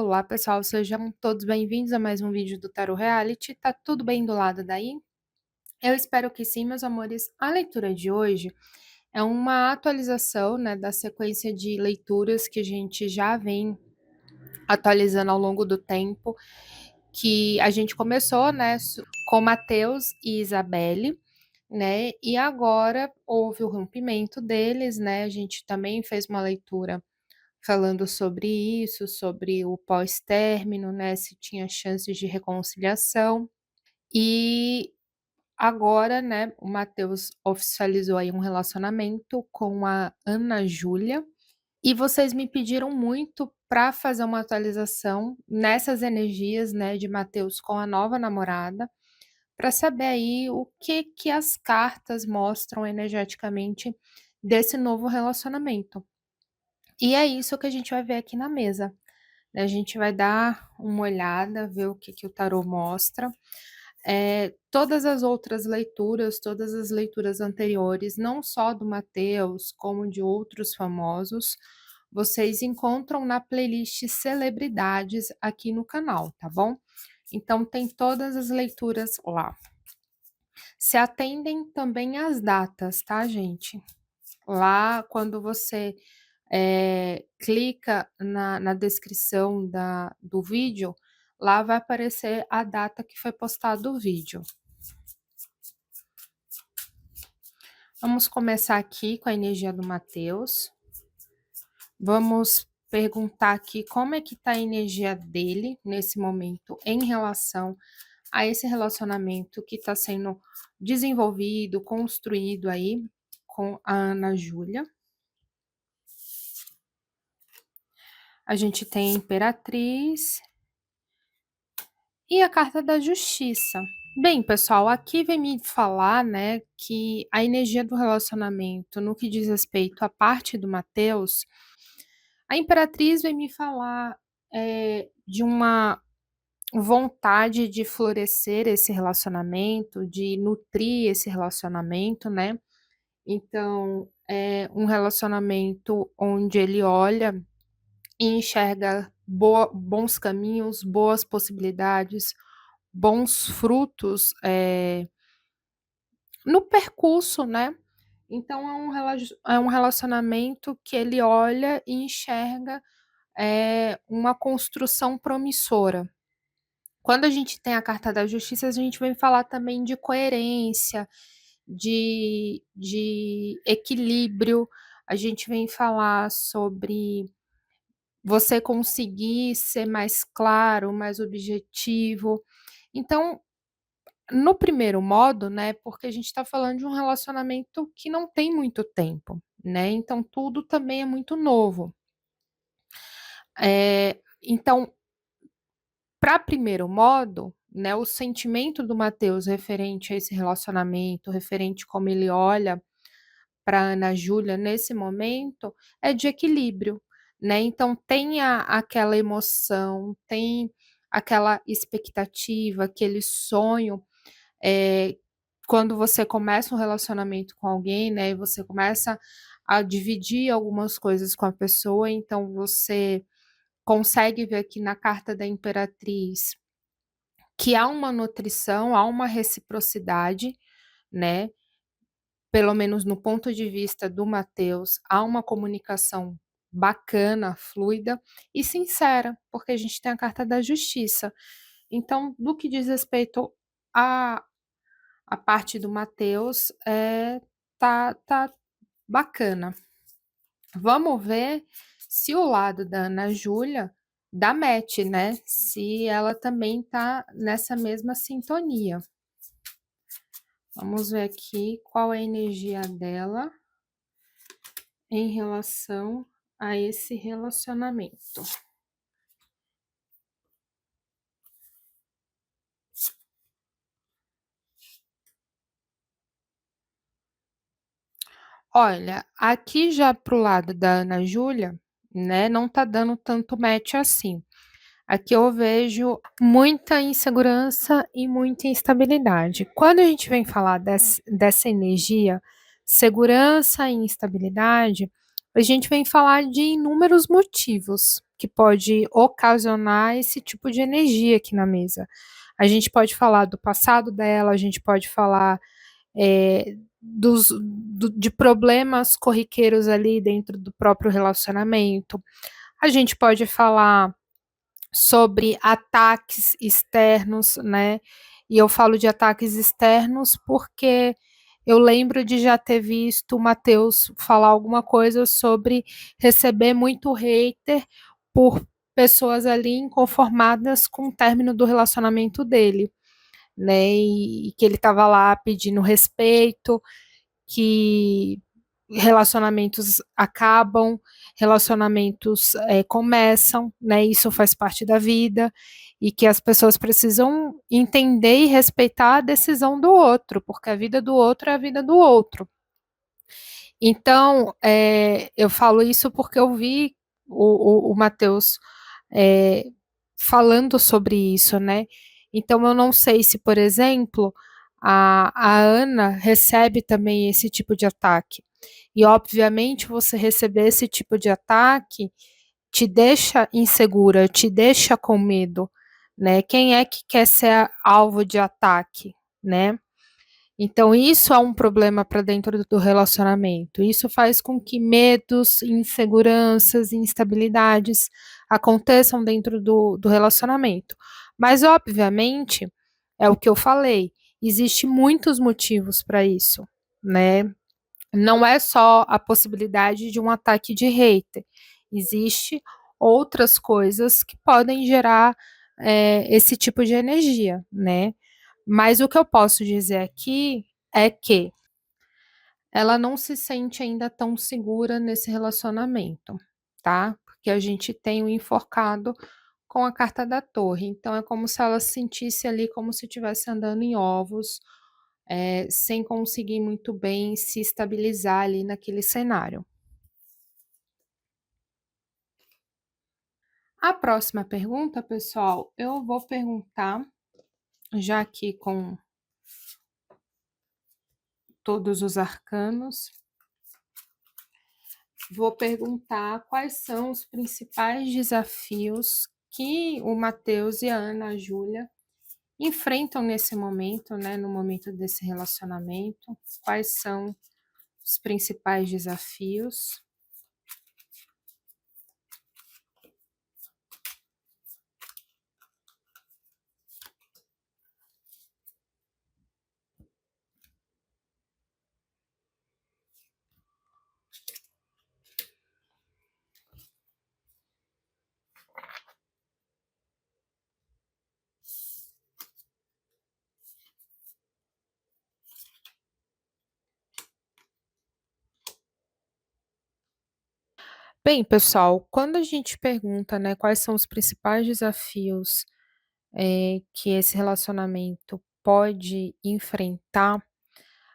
Olá, pessoal, sejam todos bem-vindos a mais um vídeo do Tarot Reality. Tá tudo bem do lado daí? Eu espero que sim, meus amores. A leitura de hoje é uma atualização, né, da sequência de leituras que a gente já vem atualizando ao longo do tempo, que a gente começou, né, com Mateus e Isabelle, né, e agora houve o rompimento deles, né, a gente também fez uma leitura falando sobre isso, sobre o pós-término, né, se tinha chances de reconciliação. E agora, né, o Mateus oficializou aí um relacionamento com a Ana Júlia. E vocês me pediram muito para fazer uma atualização nessas energias, né, de Mateus com a nova namorada, para saber aí o que que as cartas mostram energeticamente desse novo relacionamento. E é isso que a gente vai ver aqui na mesa. A gente vai dar uma olhada, ver o que que o tarô mostra. Todas as outras leituras, todas as leituras anteriores, não só do Mateus, como de outros famosos, vocês encontram na playlist Celebridades aqui no canal, tá bom? Então tem todas as leituras lá. Se atendem também às datas, tá, gente? Lá, quando você clica na descrição do vídeo, lá vai aparecer a data que foi postado o vídeo. Vamos começar aqui com a energia do Mateus. Vamos perguntar aqui como é que tá a energia dele nesse momento em relação a esse relacionamento que está sendo desenvolvido, construído aí com a Ana Júlia. A gente tem a Imperatriz e a Carta da Justiça. Bem, pessoal, aqui vem me falar, né, que a energia do relacionamento, no que diz respeito à parte do Mateus, a Imperatriz vem me falar de uma vontade de florescer esse relacionamento, de nutrir esse relacionamento, né? Então, é um relacionamento onde ele olha e enxerga bons caminhos, boas possibilidades, bons frutos no percurso, né? Então é um relacionamento que ele olha e enxerga uma construção promissora. Quando a gente tem a Carta da Justiça, a gente vem falar também de coerência, de equilíbrio, a gente vem falar sobre você conseguir ser mais claro, mais objetivo. Então, no primeiro modo, né, porque a gente está falando de um relacionamento que não tem muito tempo, né? Então, tudo também é muito novo. Então, para primeiro modo, né, o sentimento do Mateus referente a esse relacionamento, referente como ele olha para Ana Júlia nesse momento, é de equilíbrio, né? Então tem aquela emoção, tem aquela expectativa, aquele sonho, quando você começa um relacionamento com alguém, né? E você começa a dividir algumas coisas com a pessoa, então você consegue ver aqui na carta da Imperatriz que há uma nutrição, há uma reciprocidade, né? Pelo menos no ponto de vista do Mateus, há uma comunicação bacana, fluida e sincera, porque a gente tem a carta da justiça. Então, no que diz respeito à parte do Mateus, tá bacana. Vamos ver se o lado da Ana Júlia dá match, né? Se ela também tá nessa mesma sintonia. Vamos ver aqui qual é a energia dela em relação a esse relacionamento. Olha, aqui já pro lado da Ana Júlia, né, não tá dando tanto match assim. Aqui eu vejo muita insegurança e muita instabilidade. Quando a gente vem falar dessa energia, segurança e instabilidade, a gente vem falar de inúmeros motivos, que pode ocasionar esse tipo de energia aqui na mesa. A gente pode falar do passado dela, a gente pode falar de problemas corriqueiros ali dentro do próprio relacionamento. A gente pode falar sobre ataques externos, né? E eu falo de ataques externos porque eu lembro de já ter visto o Matheus falar alguma coisa sobre receber muito hater por pessoas ali inconformadas com o término do relacionamento dele, né? E que ele estava lá pedindo respeito, que relacionamentos acabam, relacionamentos começam, né? Isso faz parte da vida e que as pessoas precisam entender e respeitar a decisão do outro, porque a vida do outro é a vida do outro. Então, eu falo isso porque eu vi o Matheus falando sobre isso, né? Então, eu não sei se, por exemplo, a Ana recebe também esse tipo de ataque. E, obviamente, você receber esse tipo de ataque te deixa insegura, te deixa com medo, né? Quem é que quer ser alvo de ataque, né? Então, isso é um problema para dentro do relacionamento. Isso faz com que medos, inseguranças, instabilidades aconteçam dentro do relacionamento. Mas, obviamente, é o que eu falei, existe muitos motivos para isso, né? Não é só a possibilidade de um ataque de hater, existe outras coisas que podem gerar esse tipo de energia, né? Mas o que eu posso dizer aqui é que ela não se sente ainda tão segura nesse relacionamento, tá? Porque a gente tem o enforcado com a carta da torre. Então é como se ela se sentisse ali como se estivesse andando em ovos, sem conseguir muito bem se estabilizar ali naquele cenário. A próxima pergunta, pessoal, eu vou perguntar, já aqui com todos os arcanos, vou perguntar quais são os principais desafios que o Matheus e a Ana Júlia enfrentam nesse momento, né, no momento desse relacionamento, quais são os principais desafios. Bem, pessoal, quando a gente pergunta, né, quais são os principais desafios que esse relacionamento pode enfrentar,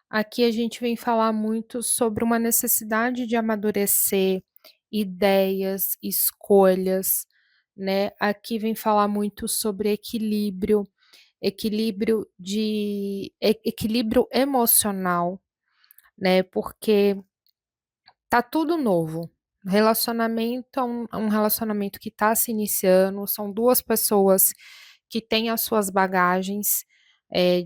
aqui a gente vem falar muito sobre uma necessidade de amadurecer ideias, escolhas, né? Aqui vem falar muito sobre equilíbrio, equilíbrio emocional, né? Porque tá tudo novo. Relacionamento é um relacionamento que está se iniciando, são duas pessoas que têm as suas bagagens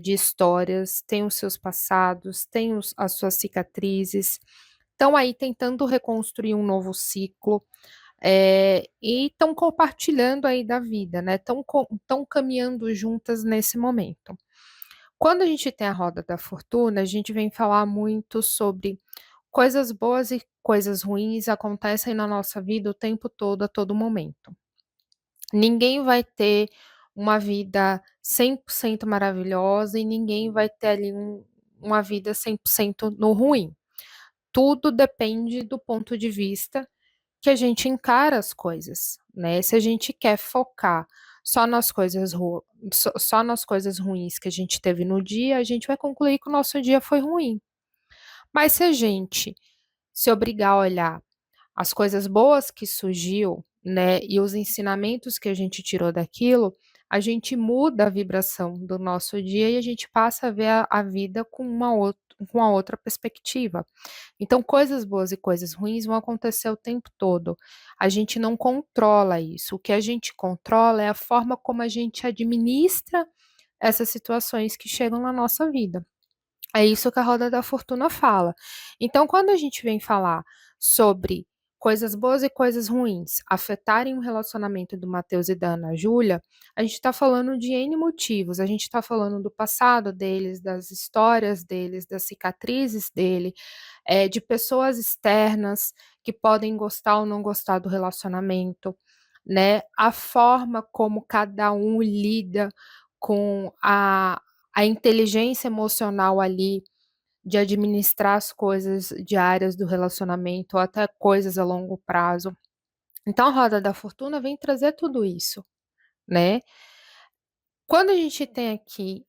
de histórias, têm os seus passados, têm as suas cicatrizes, estão aí tentando reconstruir um novo ciclo, e estão compartilhando aí da vida, né? Estão caminhando juntas nesse momento. Quando a gente tem a roda da fortuna, a gente vem falar muito sobre coisas boas e coisas ruins acontecem na nossa vida o tempo todo, a todo momento. Ninguém vai ter uma vida 100% maravilhosa e ninguém vai ter ali uma vida 100% no ruim. Tudo depende do ponto de vista que a gente encara as coisas, né? Se a gente quer focar só nas coisas só nas coisas ruins que a gente teve no dia, a gente vai concluir que o nosso dia foi ruim. Mas se a gente se obrigar a olhar as coisas boas que surgiu, né, e os ensinamentos que a gente tirou daquilo, a gente muda a vibração do nosso dia e a gente passa a ver a vida com uma outra perspectiva. Então, coisas boas e coisas ruins vão acontecer o tempo todo. A gente não controla isso. O que a gente controla é a forma como a gente administra essas situações que chegam na nossa vida. É isso que a roda da fortuna fala. Então, quando a gente vem falar sobre coisas boas e coisas ruins afetarem o relacionamento do Matheus e da Ana Júlia, a gente está falando de N motivos. A gente está falando do passado deles, das histórias deles, das cicatrizes dele, de pessoas externas que podem gostar ou não gostar do relacionamento, né? A forma como cada um lida com a inteligência emocional ali de administrar as coisas diárias do relacionamento ou até coisas a longo prazo. Então, a roda da fortuna vem trazer tudo isso, né? Quando a gente tem aqui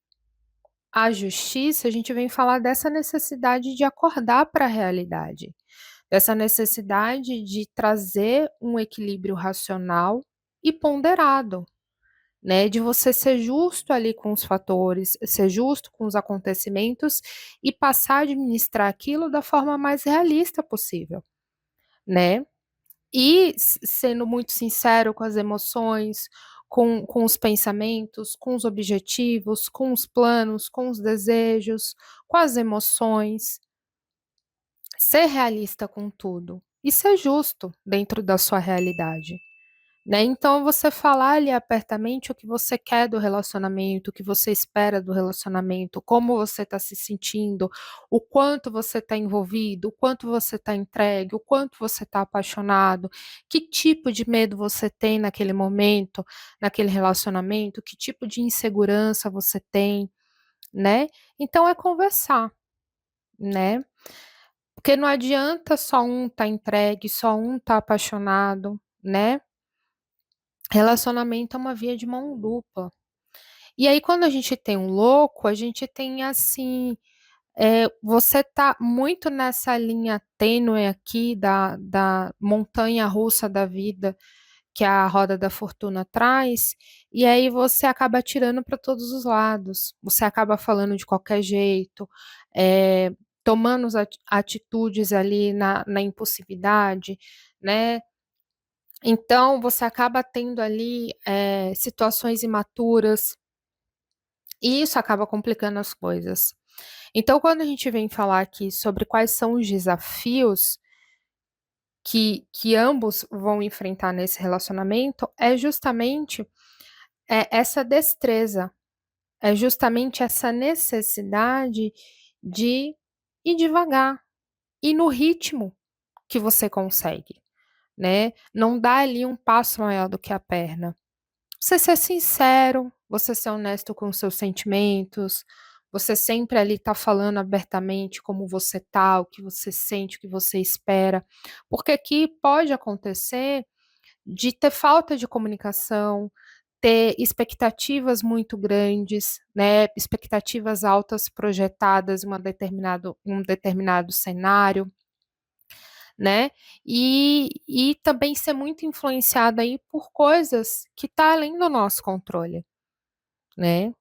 a justiça, a gente vem falar dessa necessidade de acordar para a realidade, dessa necessidade de trazer um equilíbrio racional e ponderado, né, de você ser justo ali com os fatores, ser justo com os acontecimentos e passar a administrar aquilo da forma mais realista possível, né? E sendo muito sincero com as emoções, com os pensamentos, com os objetivos, com os planos, com os desejos, com as emoções, ser realista com tudo e ser justo dentro da sua realidade. Né? Então, você falar ali apertamente o que você quer do relacionamento, o que você espera do relacionamento, como você está se sentindo, o quanto você está envolvido, o quanto você está entregue, o quanto você está apaixonado, que tipo de medo você tem naquele momento, naquele relacionamento, que tipo de insegurança você tem, né? Então, é conversar, né? Porque não adianta só um estar entregue, só um estar apaixonado, né? Relacionamento é uma via de mão dupla. E aí, quando a gente tem um louco, a gente tem assim. Você tá muito nessa linha tênue aqui da montanha russa da vida que a roda da fortuna traz, e aí você acaba tirando para todos os lados. Você acaba falando de qualquer jeito, é, tomando atitudes ali na impulsividade, né? Então, você acaba tendo ali situações imaturas, e isso acaba complicando as coisas. Então, quando a gente vem falar aqui sobre quais são os desafios que ambos vão enfrentar nesse relacionamento, é justamente essa destreza, é justamente essa necessidade de ir devagar, e no ritmo que você consegue, né? Não dá ali um passo maior do que a perna. Você ser sincero, você ser honesto com os seus sentimentos, você sempre ali tá falando abertamente como você tá, o que você sente, o que você espera, porque aqui pode acontecer de ter falta de comunicação, ter expectativas muito grandes, né, expectativas altas projetadas em um determinado cenário, né, e também ser muito influenciado aí por coisas que tá além do nosso controle, né.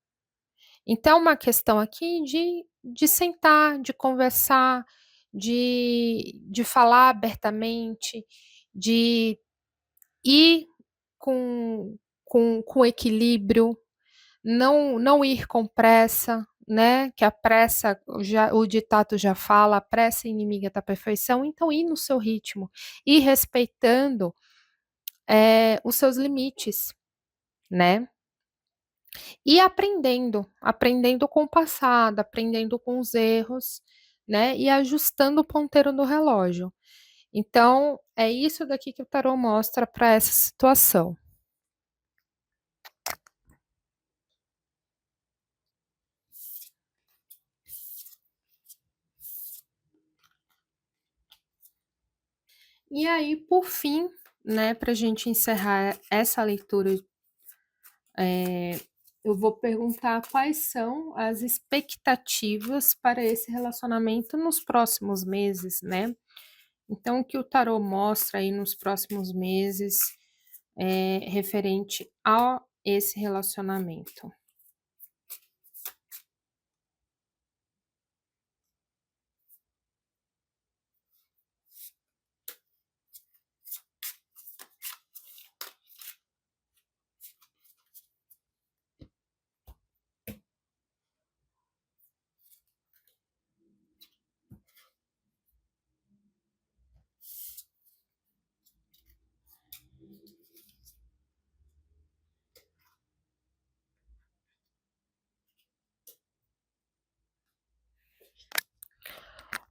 Então, uma questão aqui de sentar, de conversar, de falar abertamente, de ir com equilíbrio, não ir com pressa, né? Que a pressa, o ditado já fala, a pressa é inimiga da perfeição, então ir no seu ritmo, ir respeitando os seus limites, né? E aprendendo com o passado, aprendendo com os erros, né? E ajustando o ponteiro do relógio. Então, é isso daqui que o tarô mostra para essa situação. E aí, por fim, né, para a gente encerrar essa leitura, eu vou perguntar quais são as expectativas para esse relacionamento nos próximos meses, né? Então, o que o tarô mostra aí nos próximos meses referente a esse relacionamento?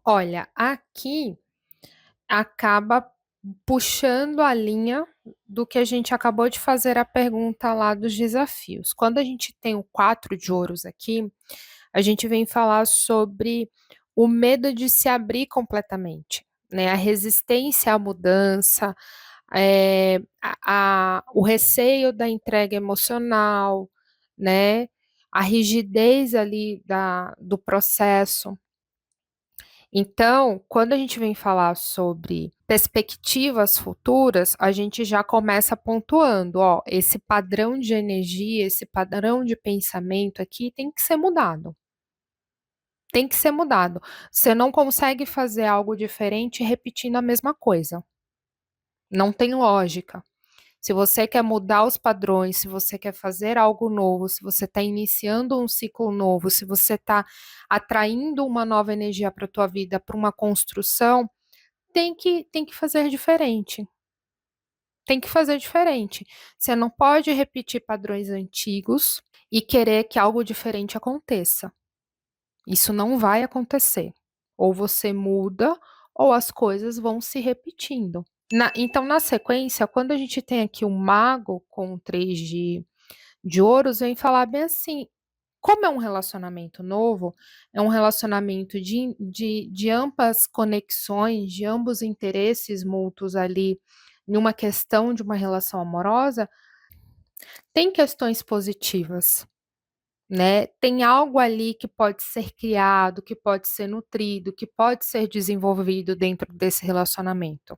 Olha, aqui acaba puxando a linha do que a gente acabou de fazer a pergunta lá dos desafios. Quando a gente tem o 4 de ouros aqui, a gente vem falar sobre o medo de se abrir completamente, né? A resistência à mudança, o receio da entrega emocional, né? A rigidez ali do processo. Então, quando a gente vem falar sobre perspectivas futuras, a gente já começa pontuando, ó, esse padrão de energia, esse padrão de pensamento aqui tem que ser mudado. Tem que ser mudado. Você não consegue fazer algo diferente repetindo a mesma coisa. Não tem lógica. Se você quer mudar os padrões, se você quer fazer algo novo, se você está iniciando um ciclo novo, se você está atraindo uma nova energia para a tua vida, para uma construção, tem que fazer diferente. Tem que fazer diferente. Você não pode repetir padrões antigos e querer que algo diferente aconteça. Isso não vai acontecer. Ou você muda, ou as coisas vão se repetindo. Então, na sequência, quando a gente tem aqui o mago com 3 de ouros, vem falar bem assim, como é um relacionamento novo, é um relacionamento de ambas conexões, de ambos interesses mútuos ali, em uma questão de uma relação amorosa, tem questões positivas, né? Tem algo ali que pode ser criado, que pode ser nutrido, que pode ser desenvolvido dentro desse relacionamento,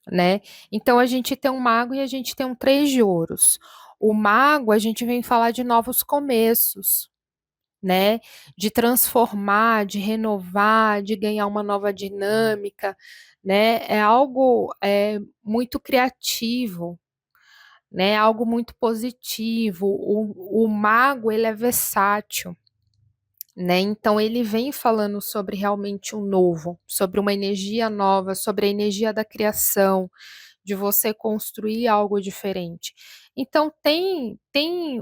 né? Então a gente tem um mago e a gente tem um 3 de ouros. O mago, a gente vem falar de novos começos, né? De transformar, de renovar, de ganhar uma nova dinâmica, né? É algo muito criativo, né? Algo muito positivo. O mago, ele é versátil, né? Então ele vem falando sobre realmente o novo, sobre uma energia nova, sobre a energia da criação, de você construir algo diferente. Então tem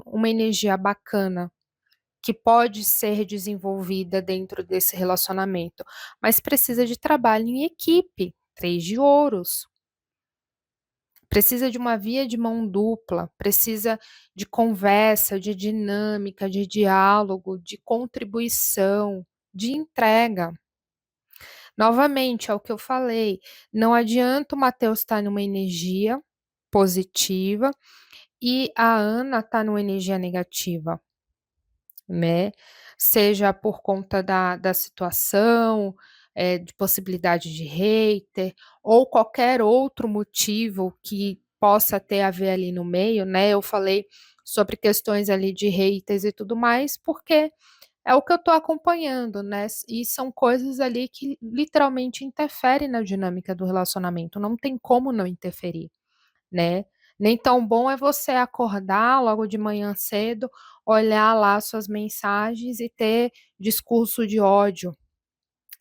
uma energia bacana que pode ser desenvolvida dentro desse relacionamento, mas precisa de trabalho em equipe, 3 de ouros. Precisa de uma via de mão dupla, precisa de conversa, de dinâmica, de diálogo, de contribuição, de entrega. Novamente, é o que eu falei, não adianta o Matheus estar numa energia positiva e a Ana está numa energia negativa, né? Seja por conta da situação, de possibilidade de hater, ou qualquer outro motivo que possa ter a ver ali no meio, né? Eu falei sobre questões ali de haters e tudo mais, porque é o que eu estou acompanhando, né? E são coisas ali que literalmente interferem na dinâmica do relacionamento, não tem como não interferir, né? Nem tão bom é você acordar logo de manhã cedo, olhar lá suas mensagens e ter discurso de ódio,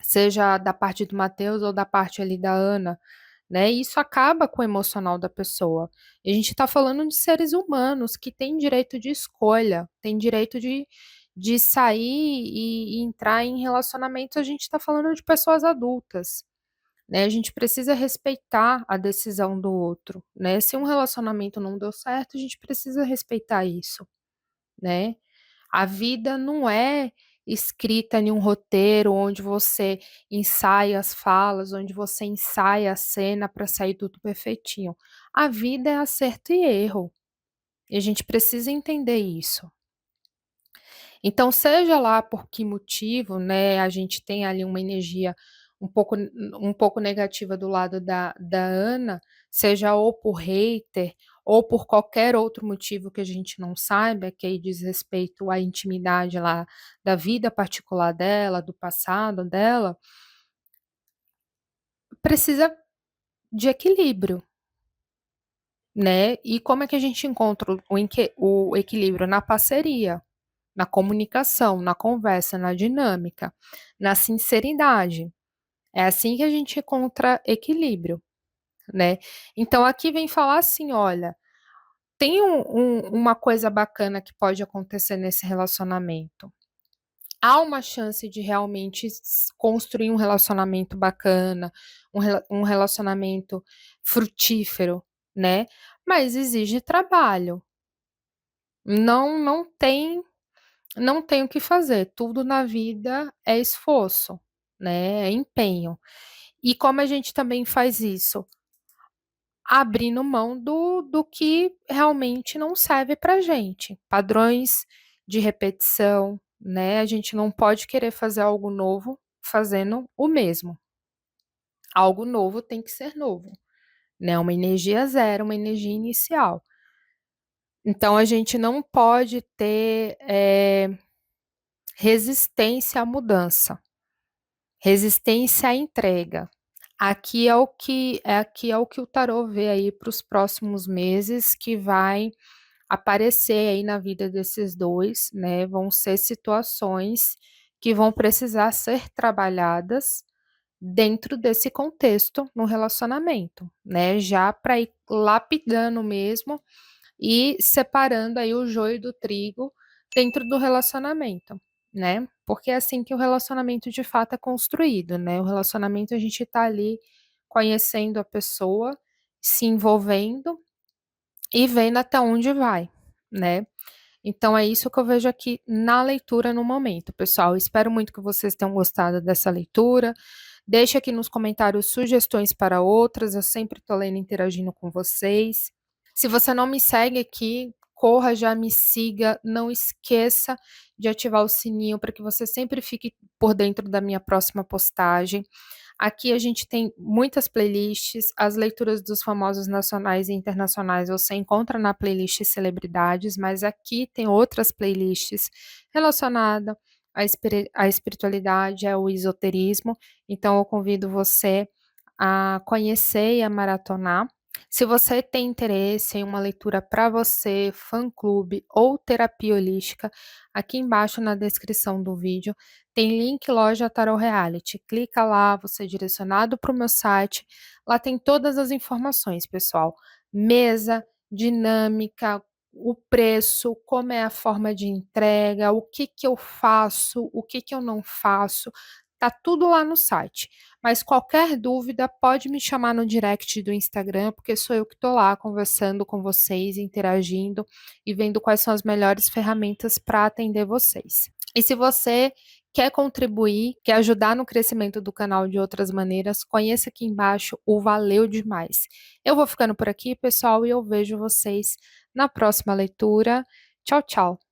seja da parte do Matheus ou da parte ali da Ana, né? E isso acaba com o emocional da pessoa. E a gente está falando de seres humanos que têm direito de escolha, têm direito de sair e entrar em relacionamentos. A gente está falando de pessoas adultas, né? A gente precisa respeitar a decisão do outro, né? Se um relacionamento não deu certo, a gente precisa respeitar isso, né? A vida não é escrita em um roteiro onde você ensaia as falas, onde você ensaia a cena para sair tudo perfeitinho. A vida é acerto e erro. E a gente precisa entender isso. Então, seja lá por que motivo, né, a gente tem ali uma energia um pouco negativa do lado da Ana, seja ou por hater, ou por qualquer outro motivo que a gente não saiba, que aí diz respeito à intimidade lá da vida particular dela, do passado dela, precisa de equilíbrio, né? E como é que a gente encontra o equilíbrio? Na parceria, na comunicação, na conversa, na dinâmica, na sinceridade. É assim que a gente encontra equilíbrio, né? Então aqui vem falar assim, olha, tem uma coisa bacana que pode acontecer nesse relacionamento. Há uma chance de realmente construir um relacionamento bacana, um relacionamento frutífero, né? Mas exige trabalho. Não tem o que fazer. Tudo na vida é esforço, né? É empenho. E como a gente também faz isso? Abrindo mão do que realmente não serve para gente. Padrões de repetição, né? A gente não pode querer fazer algo novo fazendo o mesmo. Algo novo tem que ser novo, né? Uma energia zero, uma energia inicial. Então a gente não pode ter resistência à mudança, resistência à entrega. Aqui é o que o tarô vê aí para os próximos meses, que vai aparecer aí na vida desses dois, né? Vão ser situações que vão precisar ser trabalhadas dentro desse contexto no relacionamento, né? Já para ir lapidando mesmo e separando aí o joio do trigo dentro do relacionamento, né? Porque é assim que o relacionamento de fato é construído, né? O relacionamento a gente tá ali conhecendo a pessoa, se envolvendo e vendo até onde vai, né? Então é isso que eu vejo aqui na leitura no momento, pessoal. Espero muito que vocês tenham gostado dessa leitura. Deixe aqui nos comentários sugestões para outras, eu sempre estou lendo e interagindo com vocês. Se você não me segue aqui, corra, já me siga. Não esqueça de ativar o sininho para que você sempre fique por dentro da minha próxima postagem. Aqui a gente tem muitas playlists, as leituras dos famosos nacionais e internacionais você encontra na playlist Celebridades, mas aqui tem outras playlists relacionadas à espiritualidade, ao esoterismo. Então eu convido você a conhecer e a maratonar. Se você tem interesse em uma leitura para você, fã-clube ou terapia holística, aqui embaixo na descrição do vídeo tem link loja Tarot Reality. Clica lá, você é direcionado para o meu site. Lá tem todas as informações, pessoal. Mesa, dinâmica, o preço, como é a forma de entrega, o que que eu faço, o que que eu não faço. Tá tudo lá no site. Mas qualquer dúvida, pode me chamar no direct do Instagram, porque sou eu que estou lá conversando com vocês, interagindo e vendo quais são as melhores ferramentas para atender vocês. E se você quer contribuir, quer ajudar no crescimento do canal de outras maneiras, conheça aqui embaixo o Valeu Demais. Eu vou ficando por aqui, pessoal, e eu vejo vocês na próxima leitura. Tchau, tchau!